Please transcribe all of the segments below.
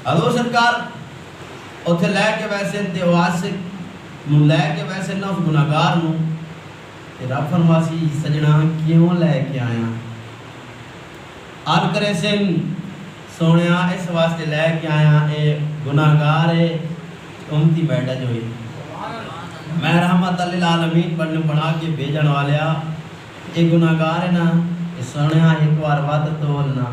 حضور سرکار اتنے لے کے ویسے تے واسق نو لے کے ویسے نہ اس گناہگار نو تے رب فرماسی سجنا کیوں لے کے آیا آر کرے سن سونیا اس واسطے لے کے آیا اے گناہگار ہے امتی بیٹھا جو ہے میں رحمت للعالمین بنا کے بھیجن والیا اے گناہگار ہے نا اے سونیا ایک بار وعدہ تولنا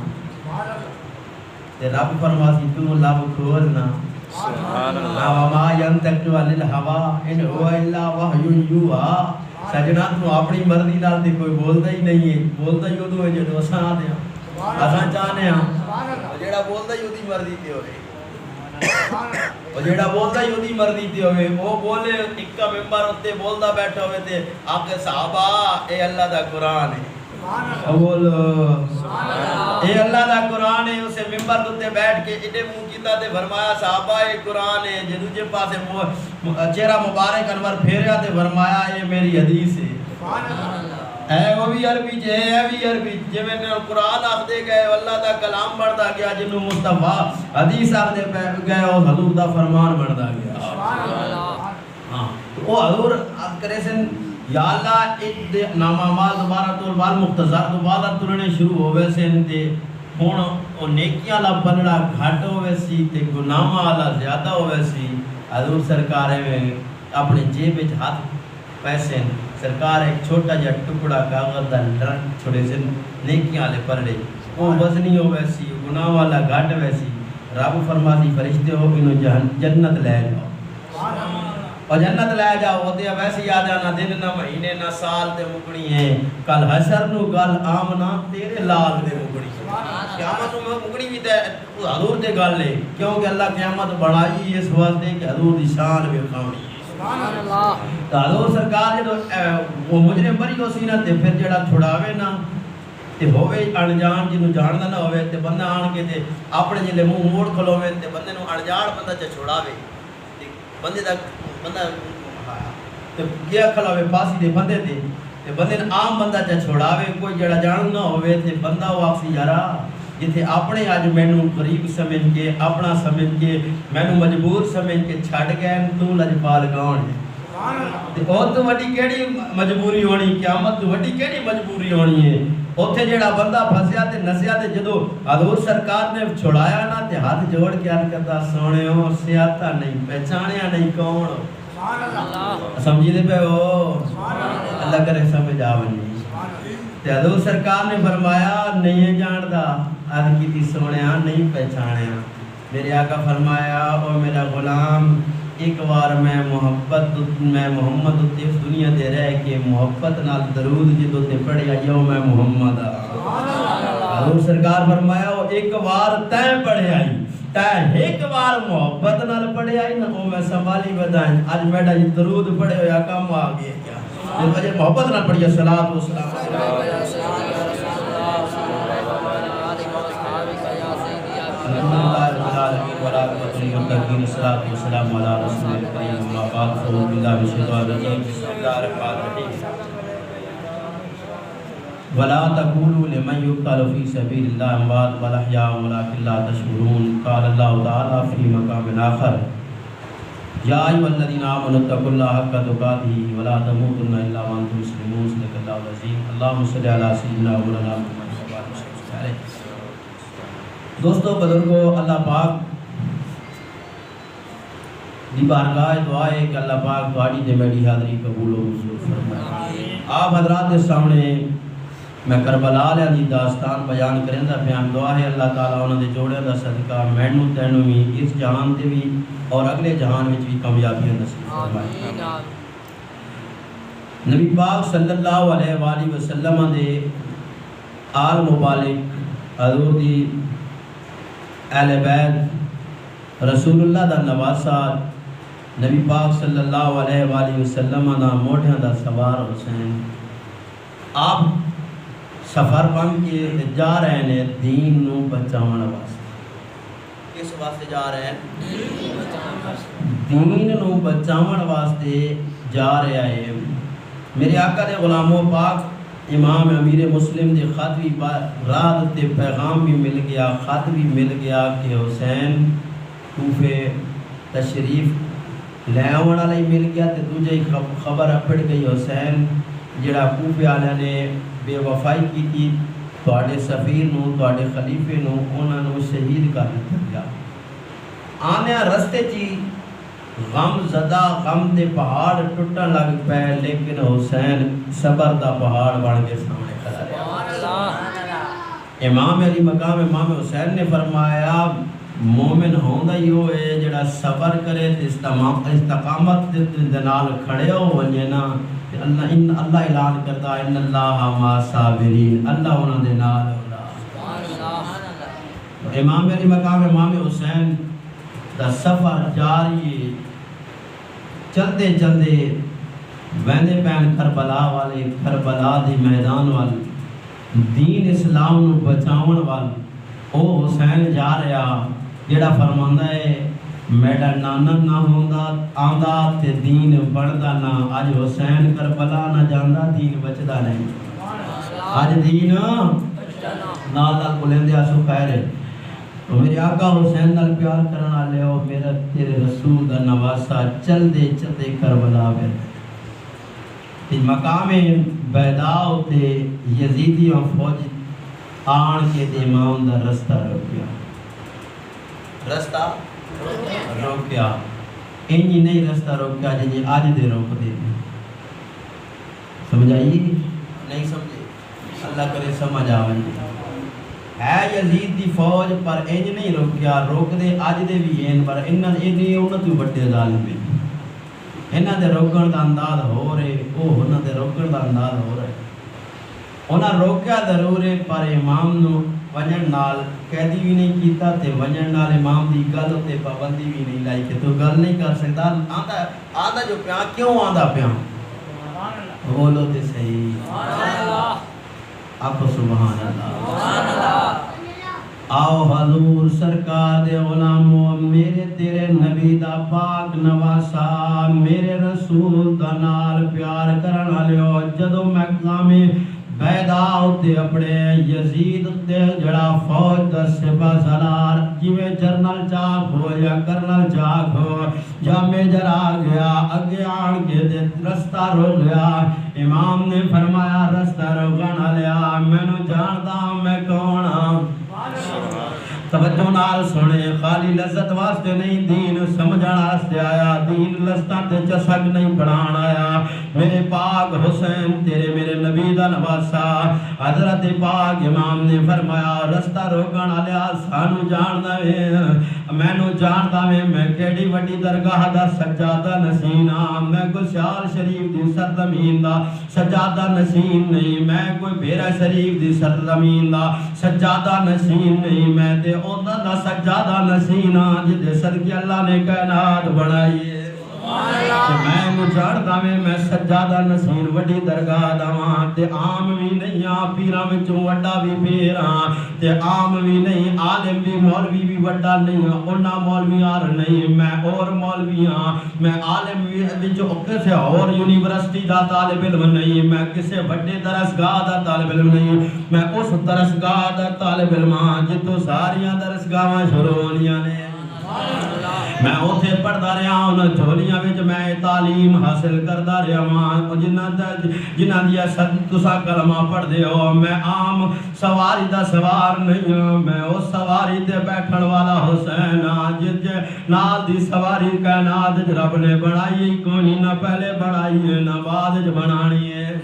تے رب فرماسی تو لب کھولنا سبحان اللہ وما ينطق عن الهوى ان هو الا وحی یوحى سجنا تو اپنی مرضی نال تے کوئی بولدا ہی نہیں ہے بولدا ہی اودوں ہے جدوں اساں آتے ہیں اساں چاہنے ہاں جیڑا بولدا ہی اودی مرضی تے ہوے او جیڑا بولدا ہی اودی مرضی تے ہوے او بولے ایک ممبر اوتے بولدا بیٹھا ہوے تے آکے صحابہ اے اللہ دا قرآن ہے اول اے اللہ دا قرآن ہے اسے ممبر تے بیٹھ کے ایڈے منہ کیتا تے فرمایا صحابہ اے قرآن ہے جے دوجے پاسے چہرہ مبارک انور پھیریا تے فرمایا اے میری حدیث ہے سبحان اللہ اے وہ بھی عربی جے اے بھی عربی جویں قرآن آکھدے گئے اللہ دا کلام بندا گیا جنوں مصطفی حدیث آکھدے گئے او حضور دا فرمان بندا گیا سبحان اللہ ہاں او حضور کرے سن یا اللہ ایک نامہ مال دوبارہ تو بال مختصر دوبارہ تلنے شروع ہوئے سے تے ہون او نیکیاں لا بنڑا گھٹ ہوئے سی تے گناہ والا زیادہ ہوئے سی حضور سرکار میں اپنے جیب وچ ہاتھ پیسے سرکار ایک چھوٹا جا ٹکڑا کاغذ دا ڈر چھوڑے سے نیکیاں لے پڑھے او وزنی ہوئے سی گناہ والا گھٹ ہوئے سی رب فرماتی فرشتے ہو انہوں جنت لے جاؤ اور جنت لے جاؤ ہوتے ہیں ویسے یاد ہے نہ دن نہ مہینے نہ سال تے مکڑی ہیں کل حشر نو گل آمنا تیرے لال دے مکڑی قیامت میں مکڑی بھی تے حضور دے گل لے کیونکہ اللہ قیامت بڑھائی اس واسطے کہ حضور دی شان بھی کھاونی ہے سبحان اللہ تو حضور سرکار جدو وہ مجرم بری ہو سی نا تے پھر جڑا چھڑاوے نا تے ہوے انجان جنوں جاندا نہ ہوے تے بندہ آن کے تے اپنے جلے منہ موڑ کھلوے تے بندے نو انجان بندہ چ چھڑاوے تے بندے دا بندہ تے کیا کھلاوے پاسی دے بندے تے بندے عام بندہ چ چھوڑاوے کوئی جڑا جان نہ ہوے تے بندہ واپسی یارا جتھے اپنے اج مینوں غریب سمجھ کے اپنا سمجھ کے مینوں مجبور سمجھ کے چھڈ گئے تو لجپال کون ہے سبحان اللہ تے او تو وڈی کیڑی مجبوری ہونی قیامت تو وڈی کیڑی مجبوری ہونی ہے اوتھے جڑا بندہ پھسیا تے نسیا تے جدوں حضور سرکار نے چھڑایا نا تے ہاتھ جوڑ کے عرض کرتا سونےو سیاتا نہیں پہچانیا نہیں کون سبحان اللہ سمجھی دے پے او سبحان اللہ کرے سمجھ آونی تے حضور سرکار نے فرمایا نہیں جاندا عرض کیتی سونیا نہیں پہچانیا میرے آقا فرمایا او میرا غلام ایک بار میں محمد تے دنیا دے رہ کے محبت نال درود جدو تے پڑھیا یو میں محمد حضور سرکار فرمایا او ایک بار تے پڑھیا تے ایک بار محبت نال پڑھیا نا او میں سنبھالی بدائیں اج میڈا جی درود پڑھے ہویا کام آ گیا کیا جس وجہ محبت نال پڑھیا صلاۃ و سلام الصلاۃ والسلام علی رسول الکریم اما بعد فاعوذ باللہ من الشیطان الرجیم بسم اللہ الرحمن الرحیم ولا تقولوا لمن يقتل في سبيل الله اموات بل احياء ولكن لا تشعرون قال الله تعالى في مقام آخر يا ايها الذين امنوا اتقوا الله حق تقاته ولا تموتن الا وانتم مسلمون صدق الله العظيم اللهم صل على سيدنا مولانا محمد وعلى اله وصحبه دوستو بزرگوں اللہ پاک دی بارگاہ دعا ہے کہ اللہ پاک تواڈی تے میری حاضری قبول و منظور فرمائے آپ حضرات کے سامنے میں کربلا دی داستان بیان کریندا بیان دعا ہے اللہ تعالی انہاں دے جوڑے دا صدقہ مینوں تینوں بھی اس جہان تے بھی اور اگلے جہان وچ بھی کامیابی نصیب فرمائے نبی پاک صلی اللہ علیہ وآلہ وسلم دے آل مبارک حضور دی اہل بیت رسول اللہ دا نواسا نبی پاک صلی اللہ علیہ وآلہ وسلم دا موڑھیاں دا سوار حسین آپ سفر بن کے جا رہے ہیں دین نو بچاون واسطے کس واسطے جا رہے ہیں دین نو بچاون واسطے جا رہے ہیں میرے آقا دے غلاموں پاک امام امیر مسلم دے خط بھی رات تے پیغام بھی مل گیا خط بھی مل گیا کہ حسین کوفے تشریف لے آن والا ہی مل گیا تے دوجے ہی خبر اپڑ گئی حسین جڑا کوفے والے نے بے وفائی کی تھی تواڈے سفیر نو تواڈے خلیفے نو انہاں نو شہید کر دتا گیا آنے رستے چی غم زدہ غم دے پہاڑ ٹوٹن لگ پے لیکن حسین صبر دا پہاڑ بن کے سامنے کھڑا رہا امام علی مقام امام حسین نے فرمایا مومن ہوندا ہی ہوئے جڑا صبر کرے تے استقامت دے نال کھڑے ہو ونجے نا اللہ اعلان کرتا ان اللہ مع صابرین اللہ انہاں دے نال ہوندا امام علی مقام امام حسین دا سفر جاری چلتے چلتے ویندے پین کربلا والے کربلا دی میدان والے دین اسلام نو بچاون وال او حسین جا رہا جڑا فرماندا ہے میڈا نانک نہ ہوندا آندا تے دین بڑھدا نہ اج حسین کربلا نہ جاندا دین بچدا نہیں اج دین نال نال بولندے اسو خیر ہے میرے آقا حسین نال پیار کرن والے ہو میرا تیرے رسول دا نواسا چل دے چلتے کربلا میں مقام بیداء تے یزیدی و فوج آن کے دے امام دا رستہ روکیا رستہ روکیا انہی نہیں رستہ روکیا جنہی آج دے روک دے سمجھائیے نہیں سمجھے اللہ کرے سمجھ آوانی ہے یزید دی فوج پر انج نہیں روکیا روک دے آج دے بھی این پر انہاں تو بڑے ظالم ہیں انہاں دے روکن دا انداز ہو رہے انہاں دے روکن دا انداز ہو رہے انہاں روکیا ضرور ہے پر امام نو ونجن نال قیدی بھی نہیں کیتا تے ونجن نال امام دی گل تے پابندی بھی نہیں لائی کہ تو گل نہیں کر سکتا آندا جو پیاں کیوں آندا پیاں بولو تے صحیح سبحان اللہ آپ سبحان اللہ آؤ حضور سرکار دے غلامو میرے تیرے نبی دا پاک نواسا میرے رسول دا نال پیار کرن والےو جدو میں کامی بیداء تے اپنے یزید تے جڑا فوج دا سپاہ سالار جویں جرنل چاک ہو یا کرنل چاک ہو یا میجر آ گیا اگے آن کے دے رستہ رو گیا امام نے فرمایا رستہ روکن والیا مینوں جاندا میں کون ہاں توجہ نال سنے خالی لذت واسطے نہیں دین سمجھن واسطے آیا دین لذتاں تے چسک نہیں بنان آیا میرے پاک حسین تیرے میرے نبی دا نواسا حضرت پاک امام نے فرمایا رستہ روکن والیا سانو جاندا وے مینوں جاندا وے میں کیڑی وڈی درگاہ دا سجادہ نشین ہاں میں کوئی سیال شریف دی سرزمین دا سجادہ نشین نہیں میں کوئی بیرا شریف دی سرزمین دا سجادہ نشین نہیں میں تے اودا دا سجادہ نشین ہاں جدے صدقے اللہ نے کائنات بنائی ہے میں مجھاڑتا میں سجادہ نشین وڈی درگاہ داواں تے عام بھی نہیں ہاں پیراں وچوں وڈا بھی پیر ہاں تے عام بھی نہیں عالم بھی مولوی بھی وڈا نہیں ہاں انہاں مولویاں نہیں میں اور مولوی ہاں میں عالم وچوں کسے اور یونیورسٹی دا طالب علم نہیں میں کسے وڈے درسگاہ دا طالب علم نہیں میں اس درسگاہ دا طالب علم ہاں جتوں ساریاں درسگاہاں شروع ہولیاں نے میں اوتھے پڑھدا رہا ہوں جھولیاں وچ میں تعلیم حاصل کردا رہا ہوں جنہاں دیا تساں کلمہ پڑھدے ہو میں عام سواری دا سوار نہیں ہوں میں اس سواری تے بیٹھن والا حسین ہاں جس نال دی سواری کائنات رب نے بنائی کوئی نہ پہلے بنائی ہے نہ بعد وچ بنانی ہے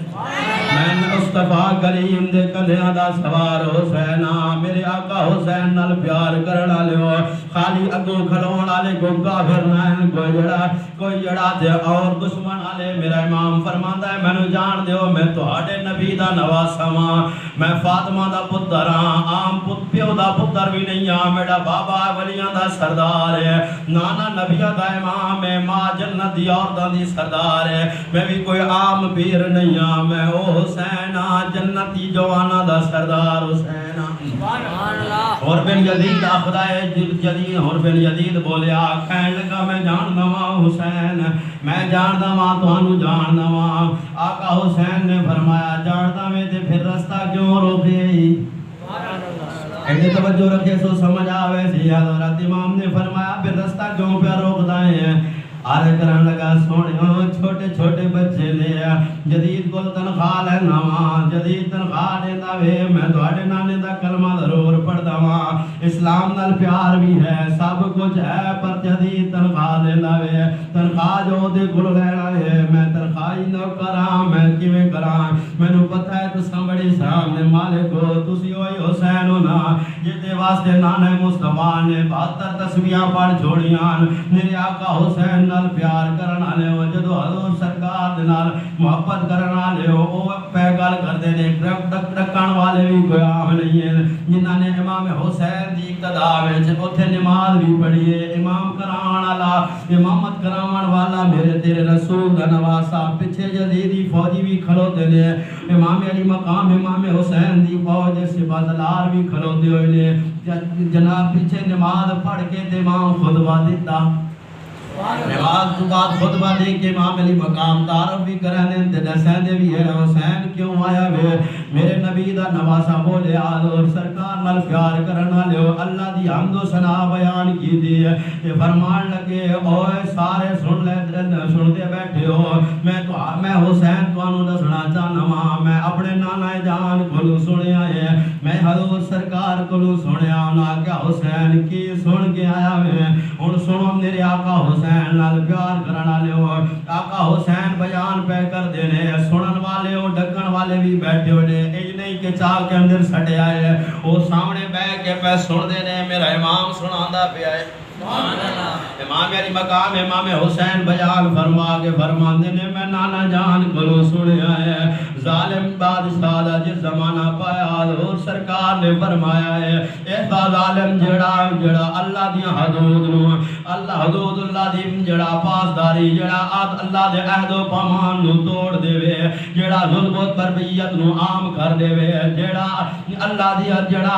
میں مصطفیٰ کریم دے کندھیاں دا سوار حسین ہاں میرے آقا حسین نال پیار کرن والے ہو خالی اگوں کھلون والے کو کافر نہ کوئی جڑا تے اور دشمن والے میرا امام فرماندا ہے مینوں جان دیو میں تہاڈے نبی دا نواسا ہاں میں فاطمہ دا پتر ہاں عام پیو دا پتر بھی نہیں ہاں میرا بابا ولیاں دا سردار ہے نانا نبیاں دا امام ہے ماں جنت دی عورتاں دی سردار ہے میں بھی کوئی عام پیر نہیں ہاں میں او حسین ہاں جنتی جواناں دا سردار حسین ہاں سبحان اللہ اور بن یزید دا خدائے جدید اور بن یزید بولیا کہن لگا میں جاندا واں حسین میں جاندا واں تانوں جاندا واں آقا حسین نے فرمایا جاندا میں تے پھر رستہ کیوں روکے سبحان اللہ ایسے توجہ رکھے سو سمجھ آوے سی حضرت امام نے فرمایا پھر رستہ کیوں پہ روکتا ہے؟ آرے کرن لگا سونے چھوٹے چھوٹے بچے نے جدید کل تنخواہ لینا وا جدید تنخواہ دینا وے میں تواڈے نانے دا کلمہ ضرور پڑھدا وا اسلام نال پیار بھی ہے سب کچھ ہے پر جدید تنخواہ دینا وے تنخواہ جو دے کول لینا ہے میں تنخواہی نوکر ہاں میں کیویں کراں مینوں پتہ ہے تساں بڑی سامنے مالک ہو تسی ہوئی حسین ہو نا جے واسطے نانے مصطفیٰ نے 72 تسبیحاں پڑھ چھوڑیاں میرے آقا حسین نال پیار کرن والے ہو جدو حضور سرکار دے نال محبت کرن والے ہو او پہ گل کردے نے ڈکن والے بھی کوئی عام نہیں ہے جنہاں نے امام حسین دی اقتدا وچ اوتھے نماز بھی پڑھی ہے امام کراون والا امامت کراون والا میرے تیرے رسول دا نواسا پیچھے یزیدی فوجی بھی کھلوتے نے امام علی مقام امام حسین دی فوج سپاسالار بھی کھلوتے ہوئے نے جناب پیچھے نماز پڑھ کے امام خطبہ دیتا نماز تو بعد خطبہ دے کے امام علی مقام تعارف بھی کرانے تے دسیں دے بھی ہے حسین کیوں آیا وے میرے نبی دا نواسا بولے حضور سرکار نال پیار کرن والے اللہ دی حمد و ثنا بیان کی دی تے فرمان لگے اوے سارے سن لے سن دے بیٹھے ہو میں حسین تانوں دسنا چاہنا وا میں اپنے نانا جان کولوں سنیا ہے میں حضور سرکار کولوں سنیا انہاں کہ حسین کی سن کے آیا وے ہن سنو میرے آقا حسین نال پیار کرن والے ہو آقا حسین بیان پہ کر دینے سنن والے ہو ڈکن والے بھی بیٹھے ہوئے اج نہیں کہ چاہ کے اندر سٹے آئے وہ سامنے بیٹھ کے پہ سن دینے میرا امام سناندا پیا ہے امام علی مقام امام حسین بیان فرما کے فرماندے نے میں نانا جان کولوں سنیا ہے ظالم بادشاہ دا جس زمانہ پایا حضور سرکار نے فرمایا ہے ایسا ظالم جڑا اللہ دی حدود نو اللہ حدود اللہ دی جڑا پاسداری جڑا اللہ دے عہد و پیمان نو توڑ دیوے جڑا ظلم و تربیت نو عام کر دیوے جڑا اللہ دی جڑا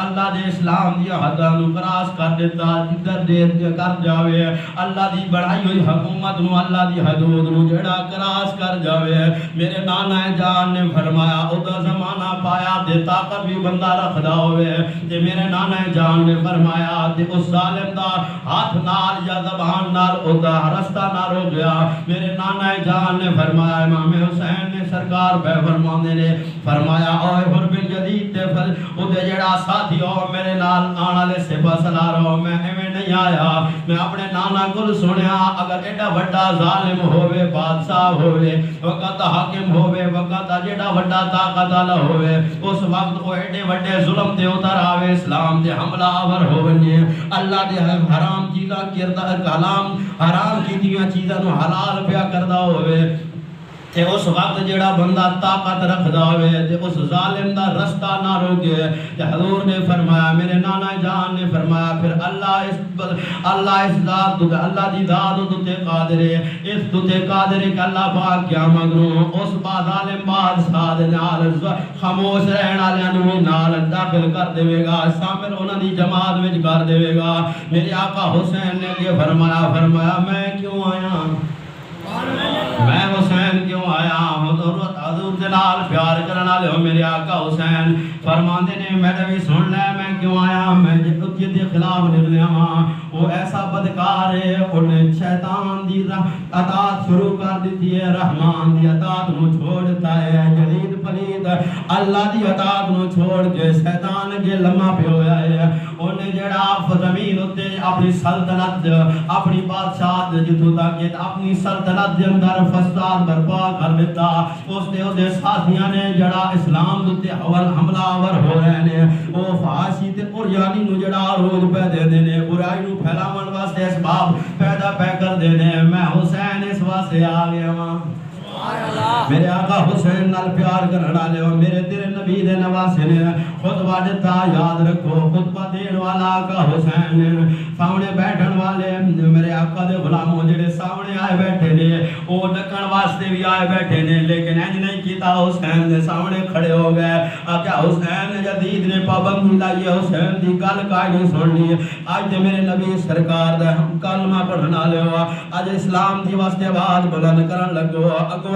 اللہ دے اسلام دی حداں نو کراس کر دیتا دیر کر جاوے اللہ دی بڑھائی ہوئی حکومت نو اللہ دی حدود نو جڑا کراس کر جاوے میرے نانا جان نے فرمایا او دا زمانہ پایا تے طاقت بھی بندہ رکھدا ہوئے تے میرے نانا جان نے فرمایا تے اس ظالم دا ہاتھ نال یا زبان نال او دا رستہ نہ رو گیا میرے نانا جان نے فرمایا امام حسین نے سرکار پہ فرماندے نے فرمایا اوے ہر بن جدید تے او دے جڑا ساتھی ہو میرے نال آن والے سپہ سالار ہو میں ایویں نہیں آیا میں اپنے نانا کل سنیا اگر ایڈا وڈا ظالم ہوئے بادشاہ ہوئے وقت حاکم ہوئے وقت جیڑا وڈا طاقت والا ہوئے اس وقت وہ ایڈے وڈے ظلم تے اتر آوے اسلام تے حملہ آور ہوئے اللہ دے حرام چیزاں کردہ کلام حرام کی دیاں چیزاں نو حلال پیا کردہ ہوئے تے اس وقت جیڑا بندہ طاقت رکھدا ہوئے تے اس ظالم دا رستہ نہ روکے تے حضور نے فرمایا میرے نانا جان نے فرمایا پھر اللہ اس ذات اللہ دی ذات تے قادر ہے اس تے قادر ہے کہ اللہ پاک کیا مگنو اس ظالم بادشاہ دے نال خاموش رہن والےاں نوں نال داخل کر دے گا شامل انہاں دی جماعت وچ کر دے گا میرے آقا حسین نے یہ فرمایا میں کیوں آیا میں حسین کیوں آیا حضور دے نال پیار کرن والے ہو میرے آقا حسین فرماندے نے میں بھی سن لے میں کیوں آیا میں جدی دے خلاف نکلیا ہاں وہ ایسا بدکار ہے انہیں شیطان دی اطاعت شروع کر دیتی ہے رحمان دی اطاعت نو چھوڑ دیتا ہے جدید پلید اللہ دی اطاعت نو چھوڑ کے شیطان کے لمحہ پہ ہویا ہے انہیں جڑا زمین اتے اپنی سلطنت اپنی بادشاہت جتوں تک اپنی سلطنت دے اندر فساد برپا کر دیتا اس دے ساتھیاں نے جڑا اسلام دے حملہ آور ہو رہے ہیں وہ فحاشی تے اوریانی نو جڑا روز پہ دے دینے برائی نو پھیلاون واسطے اسباب پیدا پہ کر دینے میں حسین اس واسطے آ گیا ہاں میرے آقا حسین نال پیار کرن والے ہو میرے تیرے نبی دے نواسے نے خطبہ دیتا یاد رکھو خطبہ دین والا آقا حسین نے سامنے بیٹھن والے میرے آقا دے غلاموں جڑے سامنے آئے بیٹھے نے او ڈکن واسطے بھی آئے بیٹھے نے لیکن انج نہیں کیتا حسین دے سامنے کھڑے ہو گئے آقا حسین جدید نے پابندی لائی حسین دی گل کائیں نہیں سننی اج تے میرے نبی سرکار دا کلمہ پڑھن والے ہو اج اسلام دی واسطے آواز بلند کرن لگو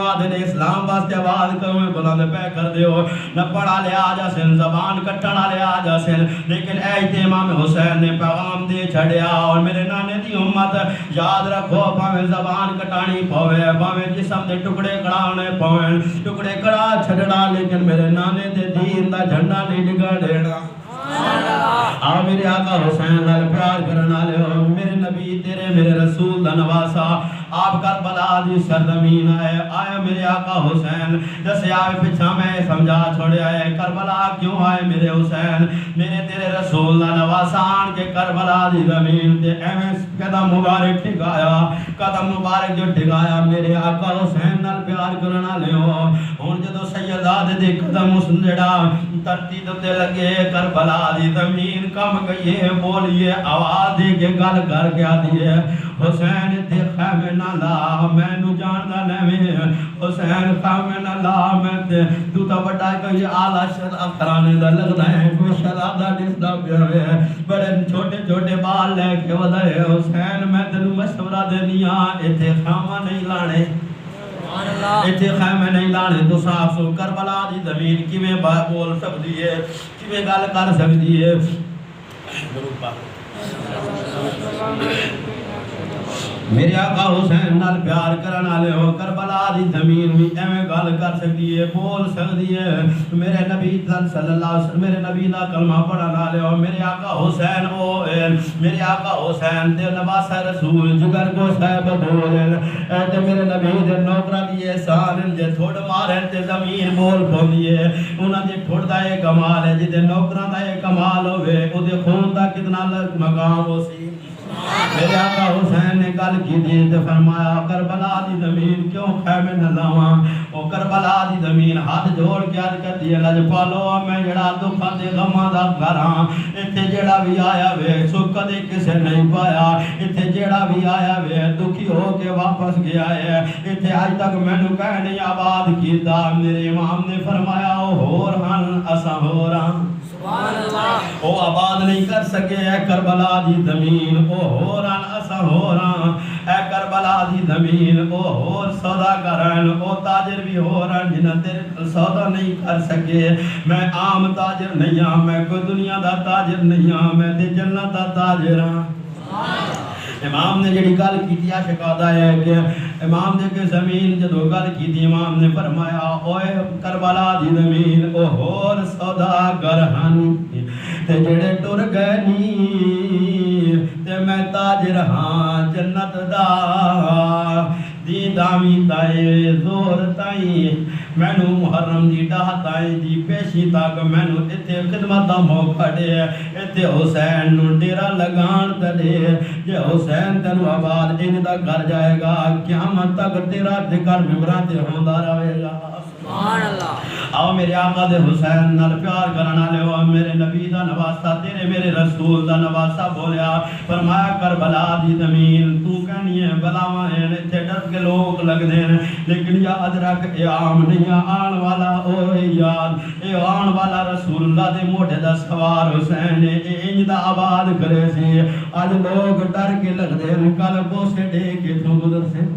آدھے نے اسلام واسطے آواز کرو بلند پہ کر دیو نہ پڑھا لے آجا سن زبان کٹنا لے آجا سن لیکن اے امام حسین نے پیغام دے چھڑیا اور میرے نانے دی امت یاد رکھو پاویں زبان کٹانی پوے پاویں جسم دے ٹکڑے کڑانے پویں ٹکڑے کڑا چھڑنا لیکن میرے نانے دے دین دا جھنڈا نہیں ڈگا دینا آ میرے آقا حسین نال پیار کرنا لے میرے نبی تیرے میرے رسول دا نواسا آپ کربلا دی سرزمین آئے میرے آقا حسین جسے آئے پچھا میں سمجھا چھوڑے آئے کربلا کیوں آئے میرے حسین میرے تیرے رسول دا نواسا آن کے کربلا دی زمین تے ایویں قدم مبارک ٹھکایا قدم مبارک جو ٹھکایا میرے آقا حسین نال پیار کرنا لے ہن جدو سیداد دے قدم اس جڑا ترتیب تے لگے کربلا دی زمین کم گئی ہے بولیے آواز دے کے گل کر کے آتی ہے حسین تے خیمے نہ لا میں نو جاندا نہیں حسین خیمے نہ لا میں تے تو تا بڑا کوئی آلہ شراب کرانے دا لگدا ہے کوئی شراب دا ڈسدا پیا ہے بڑے چھوٹے چھوٹے بال لے کے ودے حسین میں تینو مشورہ دینی ہاں ایتھے خیمہ نہیں لانے ایتھے خیمے نہیں لانے تو صاف سو کربلا دی زمین کیویں بول سکدی ہے کیویں گل کر سکدی ہے میرے آقا حسین نال پیار کرنا لے ہو کربلا دی زمین بھی ایویں گل کر سکتی ہے بول سکتی ہے میرے نبی صلی اللہ علیہ وسلم میرے نبی دا کلمہ پڑھنا لے ہو میرے آقا حسین او میرے آقا حسین دے نواسا رسول جگر کو صاحب بولن اے تے میرے نبی دے نوکراں دی احسان جے تھوڑ مارن تے زمین بول پوندی ہے انہاں دے ٹھڑ دا اے کمال ہے جے نوکراں دا اے کمال ہوے او دے خون دا کتنا مقام ہو سی میرے آقا حسین نے گل کی دی تے فرمایا کربلا دی زمین کیوں خیمے نہ لاواں او کربلا دی زمین ہاتھ جوڑ کے عرض کرتی ہے لجپالو میں جڑا دکھاں تے غماں دا گھر ہاں ایتھے جڑا بھی آیا وے سکھ کدے کسے نہیں پایا ایتھے جڑا بھی آیا وے دکھی ہو کے واپس گیا ہے ایتھے اج تک مینوں کہہ نہیں آباد کیتا میرے امام نے فرمایا او ہور ہن اساں ہوراں او آباد نہیں کر سکے اے کربلا دی زمین او ہوران اسا ہوران اے کربلا دی زمین او ہور سوداگران او تاجر بھی ہوران جنہاں تیرے سودا نہیں کر سکے میں عام تاجر نہیں ہاں میں کوئی دنیا دا تاجر نہیں ہاں میں تے جنت دا تاجر ہاں امام نے جڑی گل کیتی شکادا ہے کہ امام نے کہ زمین جدو گل کیتی امام نے فرمایا اوے کربلا دی زمین او ہور سوداگر ہن تے جڑے ٹر گئے نی تے میں تاجر ہاں جنت دا دی دامی تائے زور تائیں مینو محرم دی ڈاہ تائیں دی پیشی تاک مینو ایتھے خدمت دا موقع دے ایتھے حسین نو ڈیرا لگان دے جے حسین تینو آباد ان دا گھر جائے گا قیامت تک تیرا ذکر ممبران تے ہوندا رہے گا سبحان اللہ آؤ میرے آقا دے حسین نال پیار کرنا لے ہو میرے نبی دا نواسا تیرے میرے رسول دا نواسا بولیا فرمایا کربلا دی زمین تو کہنی ہے بلاواں ہیں ایتھے ڈر کے لوگ لگ دین لیکن یاد رکھ اے عام نہیں آن والا او یاد اے آن والا رسول اللہ دے موٹے دا سوار حسین نے اے انج دا آباد کرے سی آج لوگ ڈر کے لگ دین کل بوسے دے کے تو گزر سے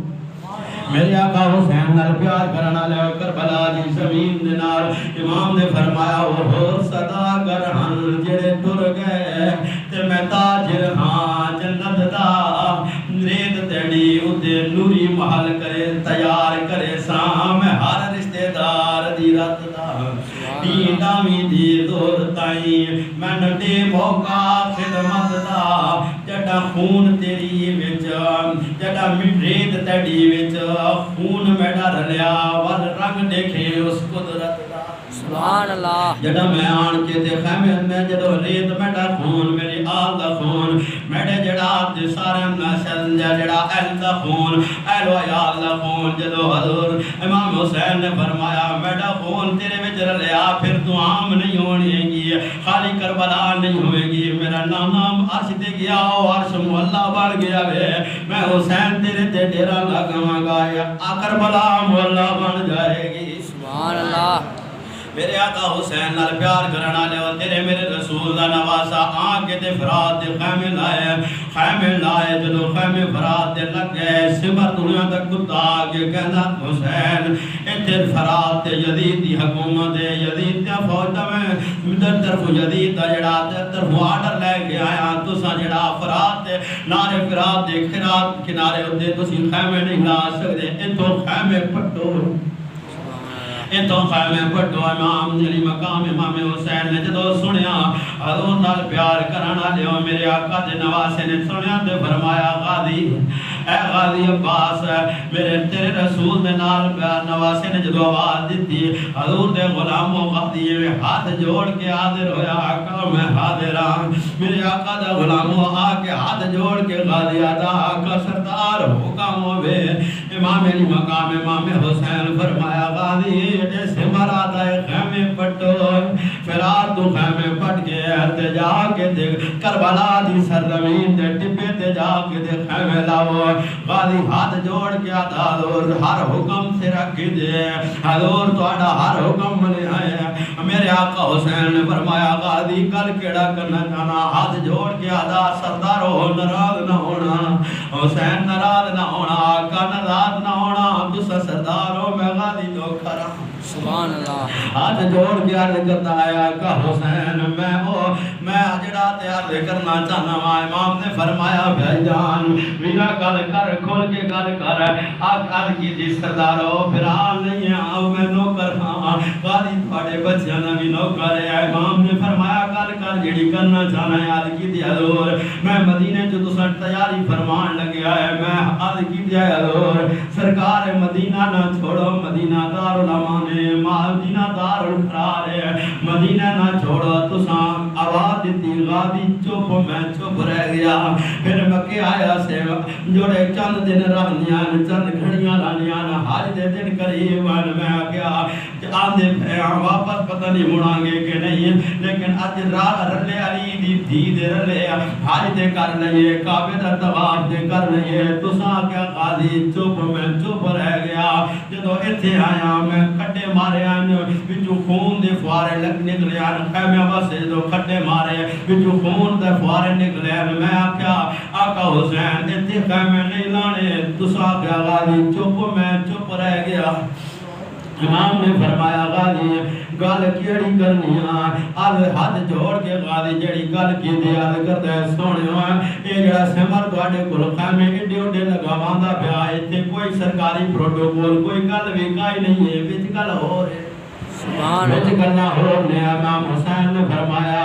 میرے آقا حسین نال پیار کرنا لے کربلا دی زمین دے نال امام نے فرمایا او ہور سوداگر ہن جڑے ٹر گئے تے میں تاجر ہاں جنت دا ریت تیڑی اتے نوری محل کرے تیار کرے سام ہر رشتہ دار دی رات دا دیدامی دی دور تائیں میں نڈے موقع خدمت دا جڑا خون تیری وچ جڑا ریت تیڑی وچ خون میں ڈر لیا ور رنگ دیکھے اس قدرت دا سبحان اللہ جڑا میں آن کے تے خیمے میں جڑا ریت میں ڈر خون میری آل دا خون میرے جڑا دے سارے نسل جڑا اہل دا خون اہل و عیال دا خون جدو حضور امام حسین نے فرمایا میرا خون تیرے وچ رلیا پھر تو عام نہیں ہونی گی خالی کربلا نہیں ہوئے گی میرا نام عرش تے گیا عرش مولا بن گیا وے میں حسین تیرے تے ڈیرا لگاواں گا کربلا مولا بن جائے گی سبحان اللہ میرے آقا حسین نال پیار کرنا لے اور تیرے میرے رسول دا نواسا آنکے تے فرات دے خیمے لائے جدو خیمے فرات دے لگ گئے سمر دنیا دا کتا آگے کہنا حسین اتر فرات تے یزید دی حکومت ہے یزید دی فوج دا میں در طرف یزید دا جڑا در طرف آڈر لے گیا آیا تو سا جڑا فرات دے نارے فرات دے خیرات کنارے ہوتے تو سی خیمے نہیں لا سکتے انتو خیمے پٹو انتو خیمے پٹو امام علی مقام امام حسین نے جدو سنیا حضور نال پیار کرنا لیو میرے آقا دے نواسے نے سنیا دے فرمایا غازی اے غازی عباس میرے تیرے رسول دے نال پیار نواسے نے جدو آواز دیتی حضور دے غلام و غازی میں ہاتھ جوڑ کے حاضر ہویا آقا میں حاضر آن میرے آقا دے غلام و آکے ہاتھ جوڑ کے غازی آدھا آقا سردار حکم ہوئے امام علی مقام امام حسین فرمایا غازی ایسے مراتا ہے خیمے پٹو فرار تو خیمے پٹ کے تے جا کے دے کربلا دی سرزمین دے ٹپے تے جا کے دے خیمے لاؤ غازی ہاتھ جوڑ کے آتا حضور ہر حکم سے رکھ دے حضور تو آڈا ہر حکم بنے آئے میرے آقا حسین نے فرمایا غازی کل کیڑا کرنا چانا ہاتھ جوڑ کے آتا سردار ہو نراض نہ ہونا حسین نراض نہ ہونا آقا نراض نہ ہونا تو سردار ہو میں غازی تو کھرا سبحان اللہ ہاتھ جوڑ کے عرض کرتا ہے آقا حسین میں جڑا تے عرض کرنا چاہنا امام نے فرمایا بھائی جان میرا گل کر کھول کے گل کر آقا کی دی سردارو پھران نہیں آؤ میں نوکر ہاں غازی تھوڑے بچیاں نہ بھی نوکر ہے امام نے فرمایا گل کر جڑی کرنا چاہنا ہے عرض کی دی حضور میں مدینے جو تو سن تیاری فرمان لگیا ہے میں عرض کی دی حضور سرکار مدینہ نہ چھوڑو مدینہ دارالمان مدینہ دارالقرار ہے مدینہ نہ چھوڑو تو سام آواز دیتی غازی چپ میں چپ رہ گیا پھر مکے آیا سے جوڑے چند دن رہنیاں چند گھڑیاں رہنیاں حاج دے دن قریب میں آگیا آندے پھیاں واپس پتہ نہیں مڑاں گے کہ نہیں لیکن آج رلے علی دی دھی دے رلے حاج دے کر لئے کعبے دا طواف دے کر لئے تو سا کیا غازی چپ میں چپ رہ گیا جدو ایتھے آیا میں کٹے مارے آنے بچو خون دے فوارے نکلے آنے خیمے بسے جدو کٹے مارے بچو خون دے فوارے نکلے آنے میں آکیا آقا حسین ایتھے خیمے نہیں لانے تو سا کیا غازی چپ میں چپ رہ گیا امام نے فرمایا غازی گل کیڑی کرنی آج ہاتھ جوڑ کے غازی جڑی گل کی دی آج کرتا ہے سونے ہوئے اے جڑا سمر دوڑے کل خیمے اڈے اڈے لگا باندھا پیا ایتھے کوئی سرکاری پروٹوکول کوئی گل بھی کائی نہیں ہے وچ گل ہو رہے وچ گلاں ہو رہے امام حسین نے فرمایا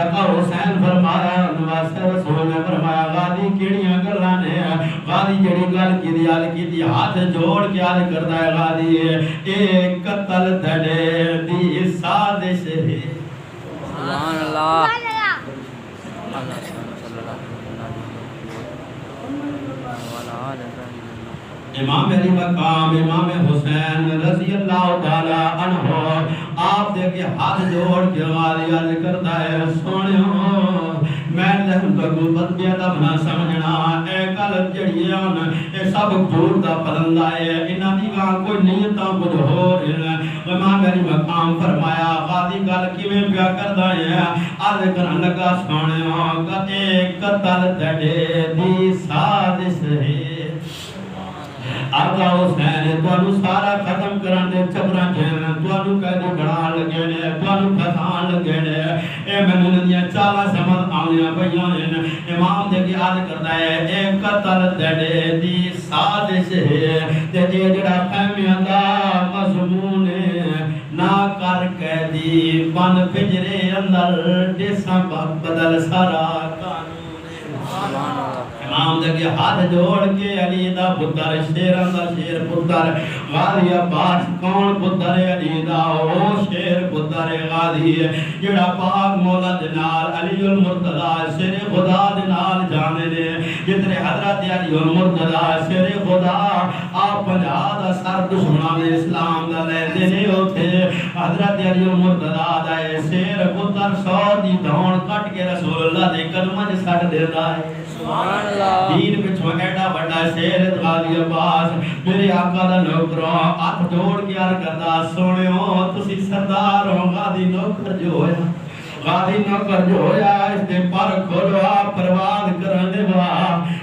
آقا حسین فرمایا نواسے رسول نے فرمایا غازی کیڑیاں گلاں نے غازی جڑی گل کی دی ہاتھ جوڑ کے آج کرتا ہے غازی اے قتل دھڑے دی سازش ہے سبحان اللہ امام علی مقام امام حسین رضی اللہ تعالی عنہ آپ دیکھے ہاتھ جوڑ کے غازی عرض کرتا ہے سونیو میں لہم تکو بدبیہ دا بنا سمجھنا اے کل جڑیان اے سب جھوٹ دا پرندہ ہے انہاں دی گاں کوئی نیتاں کچھ ہو رہے امام علی مقام فرمایا غازی گل کیویں پیا کردا ہے عرض کرن لگا سونیو اے قتل دھڑے دی سازش ہے آقا حسین توانو سارا ختم کرن دے چپران جھیلن توانو قیدی بڑھان لگے نے توانو پھسان لگے نے اے میں نے چالا سمجھ آنیاں بیان امام دے کی عرض کرتا ہے اے قتل دھڑے دی سازش ہے تے جڑا خیمیاں دا مضمون نہ کر قیدی بن پنجرے اندر دیساں بدل سارا قانون امام دے ہاتھ جوڑ کے علی دا پتر شیران دا شیر پتر غازی عباس کون پتر علی دا او شیر پتر غازی جڑا پاک مولا دے نال علی المرتضی شیر خدا دے نال جانے دے جتنے حضرت علی المرتضی شیر خدا آپ 50 دا سر دشمنان اسلام دا لے دینے ہوتے حضرت علی المرتضی دا شیر پتر 100 دی دھون کٹ کے رسول اللہ دے قدماں وچ سٹ دیندا ہے سبحان اللہ دین وچ ایڈا بڑا شیر غازی عباس میرے آقا دا نوکروں ہاتھ جوڑ کے عرض کردا سونیو تسی سردار ہو غازی نوکر جو ہویا غازی نوکر جو ہویا اس دے پر کھولو پرواز کرنے وا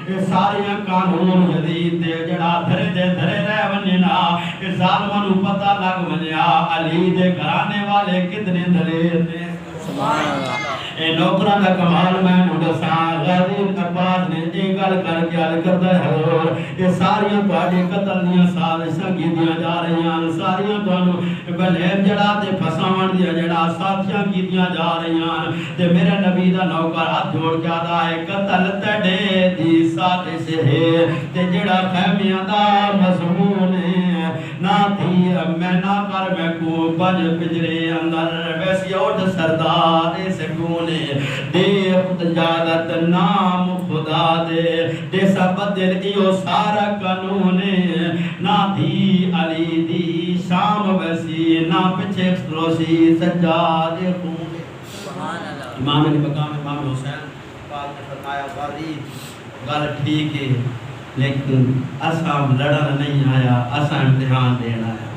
یہ ساریاں قانون جدید دے جڑا دھرے دے دھرے رہ ونجنا یہ ظالماں نو پتہ لگ ونجیا علی دے گھرانے والے کتنے دلیر نے سبحان اللہ اے نوکراں دا کمال میں نو دساں غازی عباس نے یہ گل کر کے عرض کردا ہے حضور یہ ساریاں تواڈے قتل دیاں سازشاں کیتیاں جا رہیاں ساریاں تانوں بلیب جڑا تے پھساون دی جڑا ساتھیاں کیتیاں جا رہیاں تے میرے نبی دا نوکر ہاتھ جوڑ کے آدا ہے قتل تڑے دی سازش ہے تے جڑا خیمیاں دا مضمون ہے نہ تھی میں نہ کر میں کو بج پجرے اندر ویسی اٹھ سردار سکون دے خود جادت نام خدا دے سا بدل ایو سارا قانون نہ دی علی دی شام ویسی نہ پچھے روسی سجاد خون امام علی مقام امام حسین پاک نے فرمایا غازی گل ٹھیک ہے لیکن اساں لڑن نہیں آیا اساں امتحان دینا آیا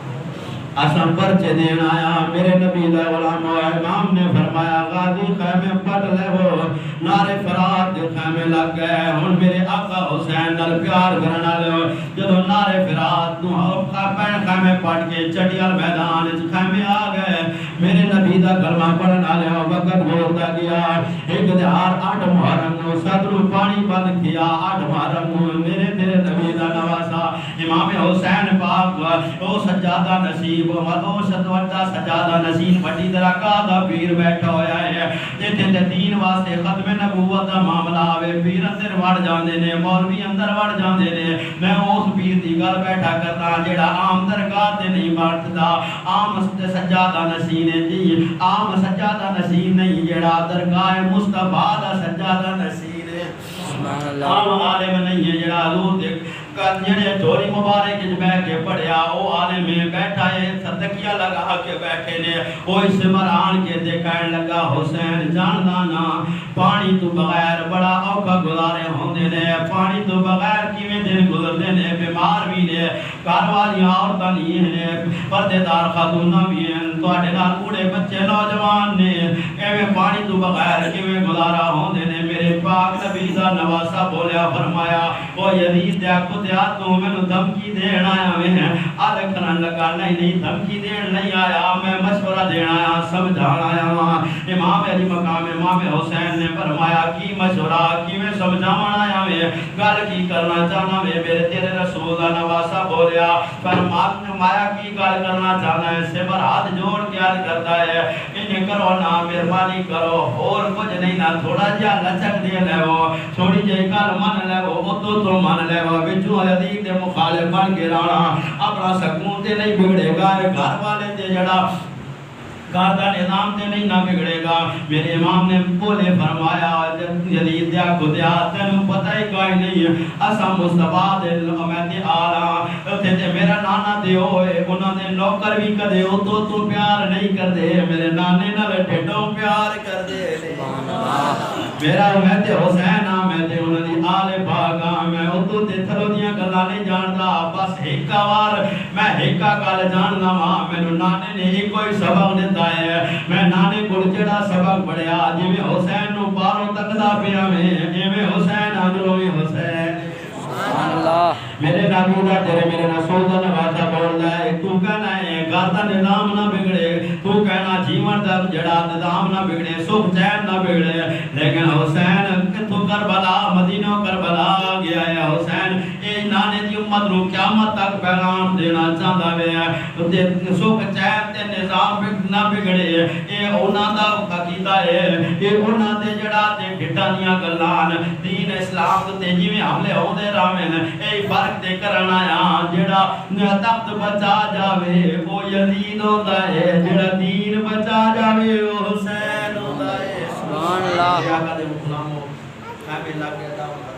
اساں پرچے دین آیا میرے نبی دا غلام امام نے فرمایا غازی خیمے پٹ لے ہو نعرے فرات دے خیمے لگ گئے ہن میرے آقا حسین نال پیار کرن والے جدوں نعرے فرات نو پین خیمے پٹ کے چٹیال میدان وچ خیمے آ گئے میرے نبی دا کلمہ پڑھن والے وقت گزرتا گیا ایک دیار 8 محرم نو صدر پانی بند کیا 8 محرم نو میرے نبی دا نواسا امام حسین پاک او سجادہ نصیب وہ شدوٹا سجادہ نشین بڑی درکاہ دا پیر بیٹھا ہویا ہے تے دین واسطے ختم نبوت دا معاملہ آوے پیر اندر وڑ جاندے نے مولوی اندر وڑ جاندے نے میں اس پیر دی گل بیٹھا کرتا جیڑا عام درگاہ تے نہیں بانٹدا عام سجادہ نشین جی عام سجادہ نشین نہیں جیڑا درگاہ مصطفیٰ دا سجادہ نشین ہے سبحان اللہ عام عالم نہیں ہے جیڑا حضور دے جڑے چوری مبارک وچ بیٹھ کے پڑھیا او عالم بیٹھا ہے صدقیہ لگا کے بیٹھے نے او اس مران کے تے کہن لگا حسین جاندا نا پانی تو بغیر بڑا اوکھا گزارے ہوندے نے پانی تو بغیر کیویں دن گزرتے نے بیمار بھی نے گھر والیاں عورتاں نہیں نے پردے دار خاتوناں بھی ہیں تواڈے نال بوڑھے بچے نوجوان نے ایویں پانی تو بغیر کیویں گزارا ہوندے نے میرے پاک نبی دا نواسا بولیا فرمایا او یزید دے خدیا تو مینوں دھمکی دین آیا میں آل کرن لگا نہیں دھمکی دین نہیں آیا میں مشورہ دین آیا سمجھان آیا امام علی مقام امام حسین نے فرمایا کی مشورہ کیویں سمجھاون آیا میں گل کی کرنا چاہنا میں میرے تیرے رسول دا نواسا بولیا فرمایا کی گل کرنا چاہنا ہے سے پر ہاتھ جوڑ کے عرض کرتا ہے انہیں کرو نا مہربانی کرو اور کچھ نہیں نا تھوڑا جہا لچک دے لے وہ تھوڑی جہی گل من لے وہ تو من لے وہ بچوں یزید دے مخالف بن کے رانا اپنا سکون تے نہیں بگڑے گا گھر والے تے جڑا گھر دا نظام تے نہیں نہ بگڑے گا میرے امام نے بولے فرمایا یزید دیا خدیا تینوں پتہ ہی کوئی نہیں ہے اساں مصطفیٰ دے امت آلا تے میرا نانا تے ہوئے انہاں دے نوکر بھی کدے تو پیار نہیں کردے میرے نانے نال ڈھڈوں پیار کردے میرا امت حسین میں تے انہاں دی آل بھاگا میں اتو تے تھلو دیاں گلاں نہیں جاندا بس ایک وار میں ایک گل جاندا وا مینوں نانے نے ہی کوئی سبق نہیں میں نانے کو جڑا سبق پڑھیا جی میں حسین نو پاروں تکدا پیا میں ایویں حسین اندروں بھی حسین سبحان اللہ میرے نبی دا تیرے میرے رسول دا نواسا بولدا ہے تو کہنا ہے گھر دا نظام نہ بگڑے تو کہنا جیون دا جڑا نظام نہ بگڑے سکھ چین نہ بگڑے لیکن حسین کتھوں کربلا مدینہ کربلا گیا ہے حسین اے نانے دی امت نو قیامت تک پیغام دینا چاہندا ہے تے سکھ چین تے نظام نہ بگڑے اے انہاں دا عقیدہ ہے اے انہاں دے جڑا تے گھٹاں دیاں گلاں دین اسلام تے جویں حملے ہوندے راویں اے فرق تے کرن آیا جڑا تخت بچا جاوے او یزید ہوندا ہے جڑا دین بچا جاوے او حسین ہوندا ہے سبحان اللہ یا کدے غلامو میں لگ گیا